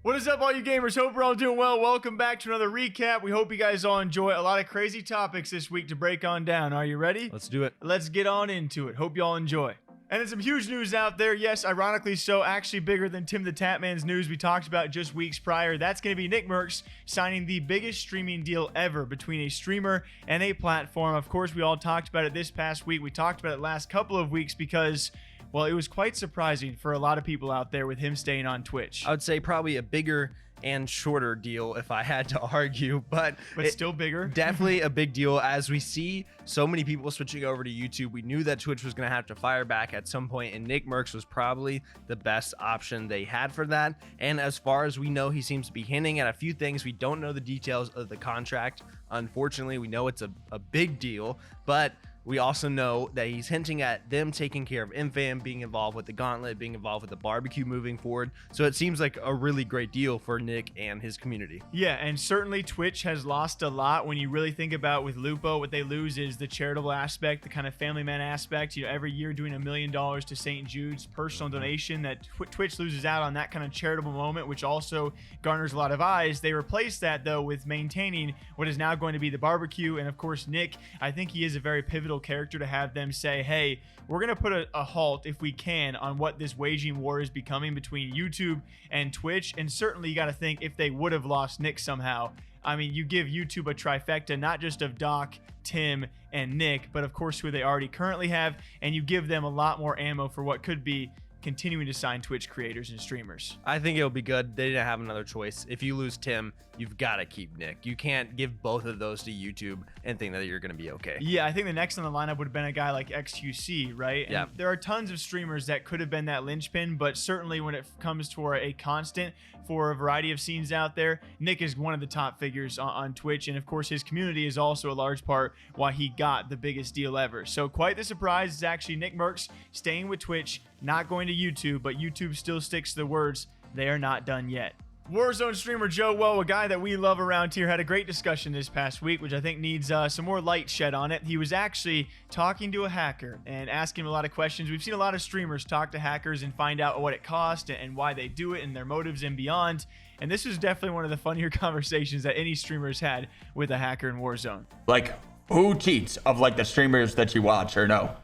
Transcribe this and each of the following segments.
What is up, all you gamers? Hope we're all doing well. Welcome back to another recap. We hope you guys all enjoy a lot of crazy topics this week to break on down. Are you ready? Let's do it. Let's get on into it. Hope you all enjoy. And there's some huge news out there. Yes, ironically so, actually bigger than Tim the Tatman's news we talked about just weeks prior. That's going to be Nickmercs signing the biggest streaming deal ever between a streamer and a platform. Of course, we all talked about it this past week. We talked about it last couple of weeks because, well, it was quite surprising for a lot of people out there with him staying on Twitch. I would say probably a bigger and shorter deal if I had to argue, but still bigger. Definitely a big deal as we see so many people switching over to YouTube. We knew that Twitch was going to have to fire back at some point, and Nickmercs was probably the best option they had for that. And as far as we know, he seems to be hinting at a few things. We don't know the details of the contract. Unfortunately, we know it's a big deal, but we also know that he's hinting at them taking care of Infam, being involved with the Gauntlet, being involved with the barbecue moving forward. So it seems like a really great deal for Nick and his community. Yeah, and certainly Twitch has lost a lot. When you really think about with Lupo, what they lose is the charitable aspect, the kind of family man aspect. You know, every year doing $1 million to St. Jude's personal donation, that Twitch loses out on that kind of charitable moment, which also garners a lot of eyes. They replace that though with maintaining what is now going to be the barbecue. And of course, Nick, I think he is a very pivotal character to have them say, hey, we're gonna put a halt if we can on what this waging war is becoming between YouTube and Twitch. And certainly you got to think, if they would have lost Nick somehow, I mean, you give YouTube a trifecta, not just of Doc, Tim, and Nick, but of course who they already currently have, and you give them a lot more ammo for what could be continuing to sign Twitch creators and streamers. I think it'll be good. They didn't have another choice. If you lose Tim, you've got to keep Nick. You can't give both of those to YouTube and think that you're going to be okay. Yeah, I think the next on the lineup would have been a guy like XQC, right? And yeah. There are tons of streamers that could have been that linchpin, but certainly when it comes to a constant for a variety of scenes out there, Nick is one of the top figures on Twitch, and of course his community is also a large part why he got the biggest deal ever. So quite the surprise is actually Nickmercs staying with Twitch, not going to YouTube, but YouTube still sticks to the words, they are not done yet. Warzone streamer Joe Woe, a guy that we love around here, had a great discussion this past week, which I think needs some more light shed on it. He was actually talking to a hacker and asking him a lot of questions. We've seen a lot of streamers talk to hackers and find out what it cost and why they do it and their motives and beyond. And this is definitely one of the funnier conversations that any streamer's had with a hacker in Warzone. Like, who cheats of like the streamers that you watch or no?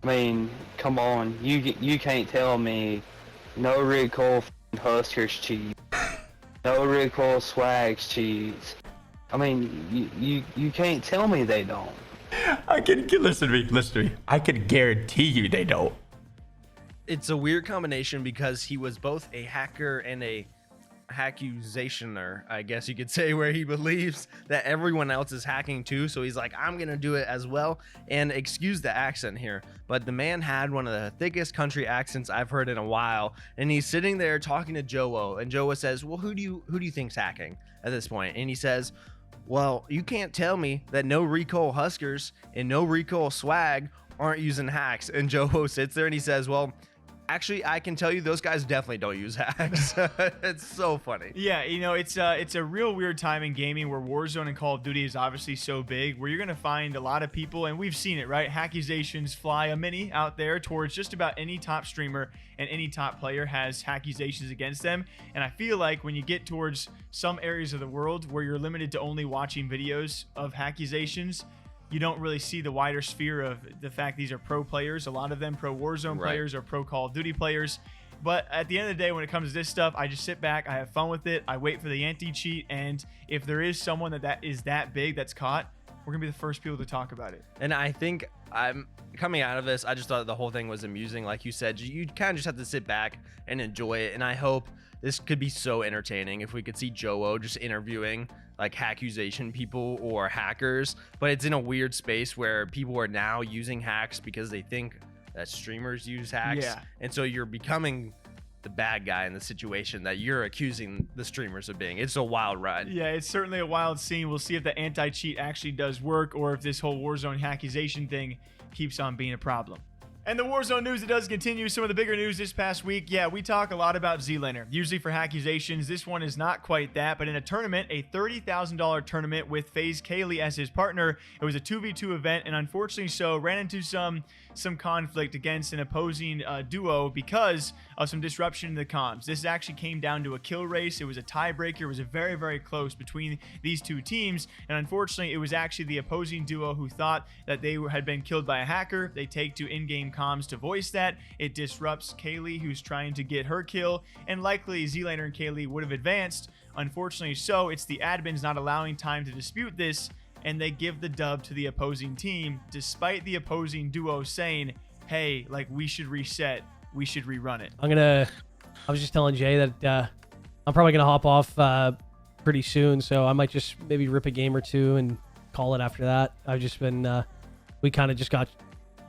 I mean, come on, you can't tell me no recoil Huskers cheat, no recoil Swags cheats. I mean, you can't tell me they don't. I can listen to me. I can guarantee you they don't. It's a weird combination because he was both a hacker and a accusationer, I guess you could say, where he believes that everyone else is hacking too, so he's like, I'm gonna do it as well. And excuse the accent here, but the man had one of the thickest country accents I've heard in a while, and he's sitting there talking to Joe, and Joe says, well, who do you think's hacking at this point? And he says, well, you can't tell me that no recoil Huskers and no recoil Swag aren't using hacks. And Joe sits there and he says, well, actually, I can tell you those guys definitely don't use hacks. It's so funny. Yeah, you know, it's a real weird time in gaming where Warzone and Call of Duty is obviously so big, where you're going to find a lot of people, and we've seen it, right? Accusations fly a mini out there towards just about any top streamer, and any top player has accusations against them. And I feel like when you get towards some areas of the world where you're limited to only watching videos of accusations, you don't really see the wider sphere of the fact these are pro players. A lot of them pro Warzone players or pro Call of Duty players. But at the end of the day, when it comes to this stuff, I just sit back, I have fun with it, I wait for the anti-cheat, and if there is someone that is that big that's caught, we're gonna be the first people to talk about it. And I think I'm coming out of this, I just thought the whole thing was amusing. Like you said, you kind of just have to sit back and enjoy it. And I hope this could be so entertaining if we could see Joe just interviewing like accusation people or hackers, but it's in a weird space where people are now using hacks because they think that streamers use hacks. Yeah. And so you're becoming the bad guy in the situation that you're accusing the streamers of being. It's a wild ride. Yeah, it's certainly a wild scene. We'll see if the anti-cheat actually does work, or if this whole Warzone accusation thing keeps on being a problem. And the Warzone news, it does continue. Some of the bigger news this past week. Yeah, we talk a lot about ZLaner, usually for accusations. This one is not quite that, but in a tournament, a $30,000 tournament with FaZe Kalei as his partner. It was a 2v2 event, and unfortunately so, ran into some conflict against an opposing duo because of some disruption in the comms. This actually came down to a kill race. It was a tiebreaker. It was a very, very close between these two teams, and unfortunately, it was actually the opposing duo who thought that they had been killed by a hacker. They take to in-game comms to voice that. It disrupts Kalei, who's trying to get her kill, and likely ZLaner and Kalei would have advanced. Unfortunately so, it's the admins not allowing time to dispute this, and they give the dub to the opposing team, despite the opposing duo saying, hey, like, we should reset, we should rerun it. I was just telling Jay that I'm probably gonna hop off pretty soon, so I might just maybe rip a game or two and call it after that. I've just been we kind of just got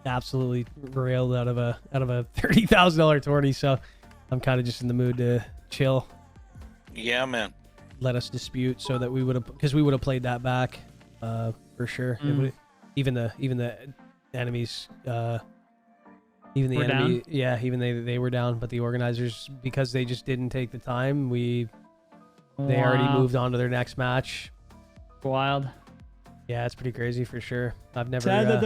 absolutely railed out of a $30,000 tourney, so I'm kind of just in the mood to chill. Yeah, man. Let us dispute so that we would have played that back for sure. Even the enemies even the We're enemy down? yeah, even they were down, but the organizers, because they just didn't take the time, they already Wow. moved on to their next match. Wild. Yeah, it's pretty crazy for sure. I've never Sad that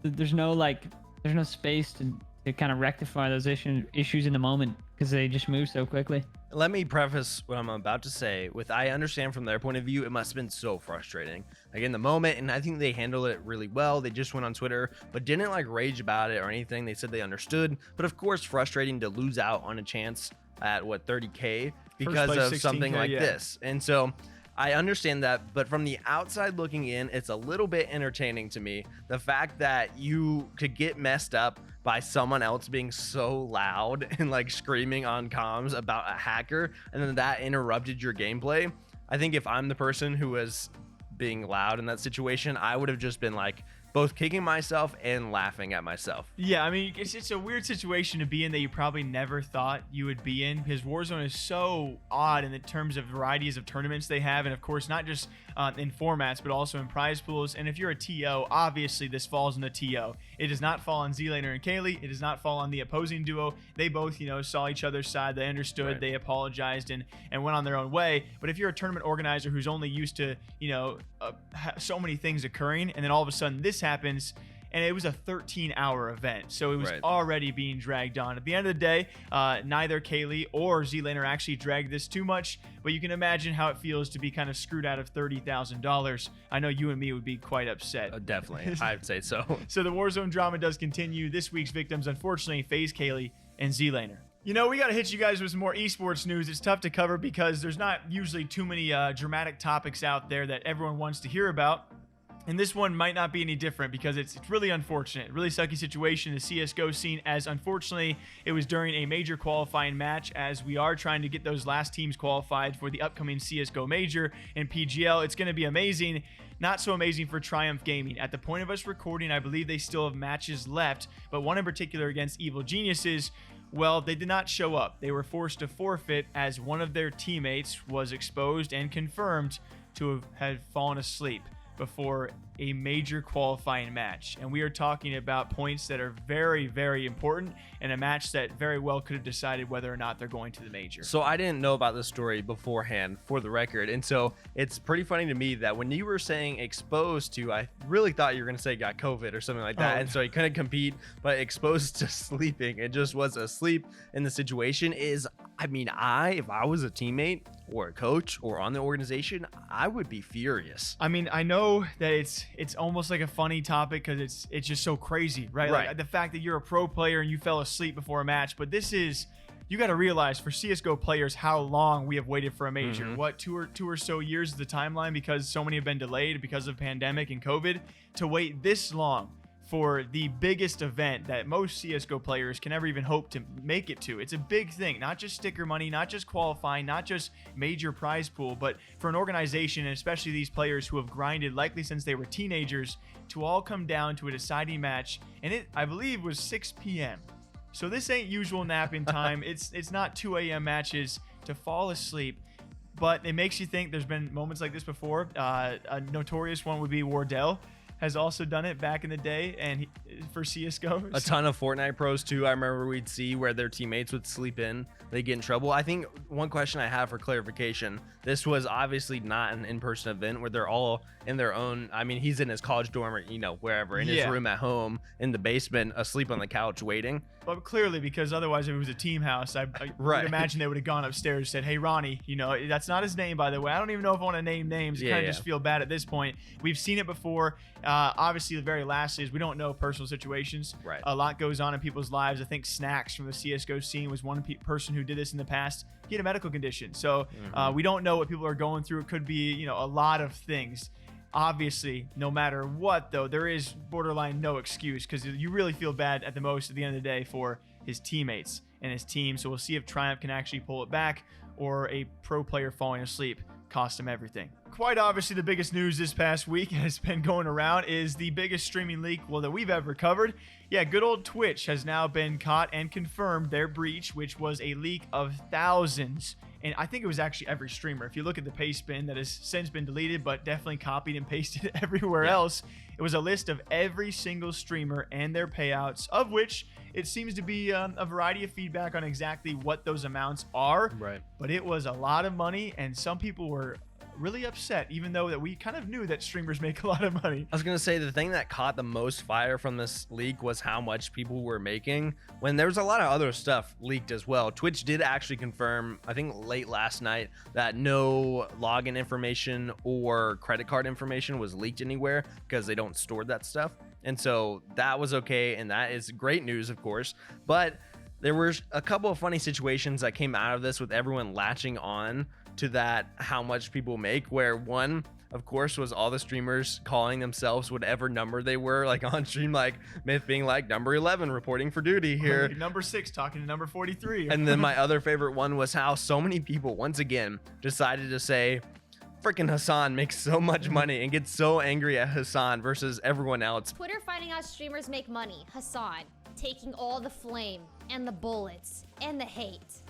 there's no space to kind of rectify those issues in the moment because they just move so quickly. Let me preface what I'm about to say with, I understand from their point of view, it must have been so frustrating. Like in the moment, and I think they handled it really well. They just went on Twitter, but didn't like rage about it or anything. They said they understood, but of course frustrating to lose out on a chance at what, 30K because place, of something 16K, like yeah. this. And so I understand that, but from the outside looking in, it's a little bit entertaining to me. The fact that you could get messed up by someone else being so loud and like screaming on comms about a hacker, and then that interrupted your gameplay. I think if I'm the person who was being loud in that situation, I would have just been like both kicking myself and laughing at myself. Yeah, I mean, it's a weird situation to be in that you probably never thought you would be in, because Warzone is so odd in the terms of varieties of tournaments they have, and of course not just in formats but also in prize pools. And if you're a TO, obviously this falls in the TO. It does not fall on ZLaner and Kalei. It does not fall on the opposing duo. They both, saw each other's side. They understood. Right. They apologized and went on their own way. But if you're a tournament organizer who's only used to so many things occurring, and then all of a sudden this happens, and it was a 13-hour event, so it was Right. already being dragged on. At the end of the day, neither Kalei or ZLaner actually dragged this too much, but you can imagine how it feels to be kind of screwed out of $30,000. I know you and me would be quite upset. Definitely, I'd say so. So the Warzone drama does continue. This week's victims, unfortunately, FaZe Kalei and ZLaner. We got to hit you guys with some more esports news. It's tough to cover because there's not usually too many dramatic topics out there that everyone wants to hear about. And this one might not be any different because it's really unfortunate. Really sucky situation in the CSGO scene, as unfortunately it was during a major qualifying match, as we are trying to get those last teams qualified for the upcoming CSGO major in PGL. It's going to be amazing. Not so amazing for Triumph Gaming. At the point of us recording, I believe they still have matches left, but one in particular against Evil Geniuses. Well, they did not show up. They were forced to forfeit as one of their teammates was exposed and confirmed to have fallen asleep before a major qualifying match. And we are talking about points that are very, very important in a match that very well could have decided whether or not they're going to the major. So I didn't know about this story beforehand, for the record. And so it's pretty funny to me that when you were saying exposed to, I really thought you were going to say got COVID or something like that. Oh. And so he couldn't compete, but exposed to sleeping and just was asleep in the situation is, I mean, if I was a teammate or a coach or on the organization, I would be furious. I mean, I know that it's almost like a funny topic because it's just so crazy, right? Right. Like the fact that you're a pro player and you fell asleep before a match, but this is, you got to realize for CSGO players how long we have waited for a major. What, two or so years is the timeline, because so many have been delayed because of pandemic and COVID, to wait this long for the biggest event that most CSGO players can ever even hope to make it to. It's a big thing, not just sticker money, not just qualifying, not just major prize pool, but for an organization, and especially these players who have grinded likely since they were teenagers, to all come down to a deciding match. And it, I believe, was 6 p.m. So this ain't usual napping time. It's not 2 a.m. matches to fall asleep. But it makes you think there's been moments like this before. A notorious one would be Wardell has also done it back in the day, and for CS:GO. A ton of Fortnite pros too. I remember we'd see where their teammates would sleep in, they get in trouble. I think one question I have for clarification, this was obviously not an in-person event where they're all in their own, I mean, he's in his college dorm or, you know, wherever, in his room at home, in the basement, asleep on the couch waiting. But clearly, because otherwise if it was a team house, I would imagine they would have gone upstairs and said, hey, Ronnie, you know, that's not his name, by the way. I don't even know if I want to name names. I kind of just feel bad at this point. We've seen it before. Obviously, the very last is we don't know personal situations. Right. A lot goes on in people's lives. I think Snacks from the CS:GO scene was one person who did this in the past. He had a medical condition. So we don't know what people are going through. It could be, you know, a lot of things. Obviously, no matter what, though, there is borderline no excuse, because you really feel bad at the end of the day for his teammates and his team. So we'll see if Triumph can actually pull it back, or a pro player falling asleep cost him everything. Quite obviously, the biggest news this past week has been going around is the biggest streaming leak, well, that we've ever covered. Yeah, good old Twitch has now been caught and confirmed their breach, which was a leak of thousands. And I think it was actually every streamer. If you look at the paste bin that has since been deleted, but definitely copied and pasted everywhere else, it was a list of every single streamer and their payouts, of which it seems to be a variety of feedback on exactly what those amounts are. Right. But it was a lot of money, and some people were really upset, even though that we kind of knew that streamers make a lot of money. I was gonna say the thing that caught the most fire from this leak was how much people were making, when there was a lot of other stuff leaked as well. Twitch did actually confirm, I think late last night, that no login information or credit card information was leaked anywhere, because they don't store that stuff. And so that was okay, and that is great news, of course. But there were a couple of funny situations that came out of this, with everyone latching on to that how much people make, where one, of course, was all the streamers calling themselves whatever number they were, like on stream, like Myth being like number 11 reporting for duty here, number 6 talking to number 43. And then my other favorite one was how so many people once again decided to say freaking Hassan makes so much money, and get so angry at Hassan versus everyone else. Twitter finding out streamers make money. Hassan taking all the flame and the bullets and the hate.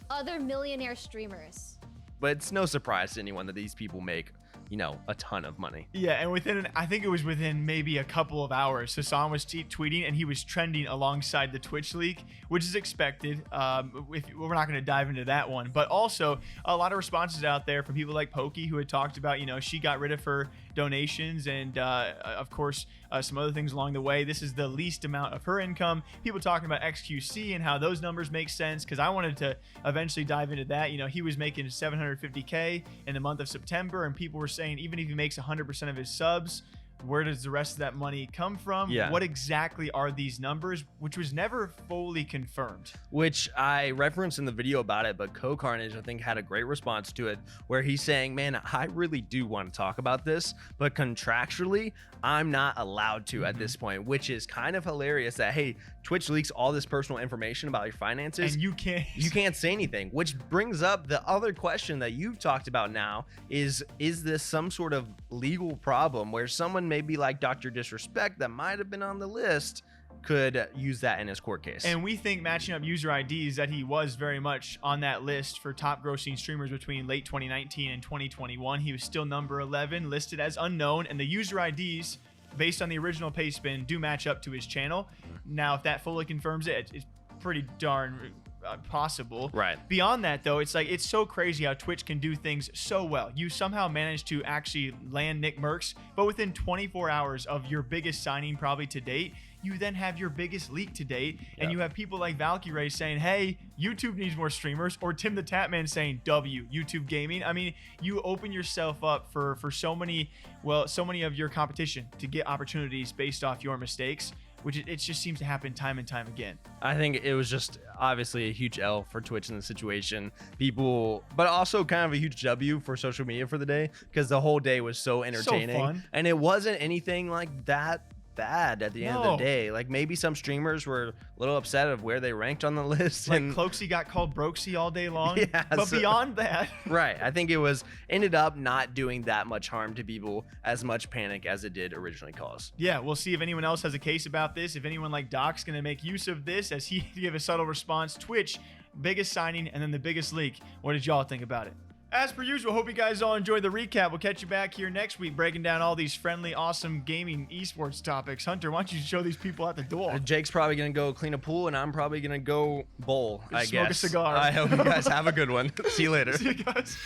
Other millionaire streamers. But it's no surprise to anyone that these people make, you know, a ton of money. Yeah, and I think it was within maybe a couple of hours, Hassan was tweeting, and he was trending alongside the Twitch leak, which is expected. We're not going to dive into that one, but also a lot of responses out there from people like Pokey, who had talked about, you know, she got rid of her donations, and of course some other things along the way. This is the least amount of her income. People talking about XQC and how those numbers make sense, because I wanted to eventually dive into that. You know, he was making 750K in the month of September, and people were saying even if he makes 100% of his subs, where does the rest of that money come from? Yeah. What exactly are these numbers, which was never fully confirmed? Which I referenced in the video about it, but Co-Carnage, I think, had a great response to it, where he's saying, man, I really do want to talk about this, but contractually, I'm not allowed to at this point, which is kind of hilarious that, hey, Twitch leaks all this personal information about your finances, and you can't say anything, which brings up the other question that you've talked about now, is this some sort of legal problem where someone maybe like Dr. Disrespect that might have been on the list could use that in his court case? And we think, matching up user IDs, that he was very much on that list for top grossing streamers between late 2019 and 2021. He was still number 11, listed as unknown, and the user IDs, based on the original paste bin, do match up to his channel. Now, if that fully confirms it, it's pretty darn possible. Right. Beyond that, though, it's like, it's so crazy how Twitch can do things so well. You somehow manage to actually land Nickmercs, but within 24 hours of your biggest signing probably to date, you then have your biggest leak to date, and you have people like Valkyrie saying, hey, YouTube needs more streamers, or Tim the Tatman saying, YouTube Gaming. I mean, you open yourself up for so many of your competition to get opportunities based off your mistakes, which it just seems to happen time and time again. I think it was just obviously a huge L for Twitch in the situation. People, but also kind of a huge W for social media for the day, because the whole day was so entertaining. So fun. And it wasn't anything like that bad at the end of the day. Like, maybe some streamers were a little upset of where they ranked on the list, like and Cloaksy got called Brokesy all day long. Yeah, but beyond that, right, I think it ended up not doing that much harm to people, as much panic as it did originally cause. Yeah, we'll see if anyone else has a case about this, if anyone like Doc's gonna make use of this, as he gave a subtle response. Twitch, biggest signing and then the biggest leak. What did y'all think about it? As per usual, hope you guys all enjoyed the recap. We'll catch you back here next week breaking down all these friendly, awesome gaming esports topics. Hunter, why don't you show these people at the door? Jake's probably going to go clean a pool, and I'm probably going to go bowl, I Smoke a guess. cigar. I hope you guys have a good one. See you later. See you guys.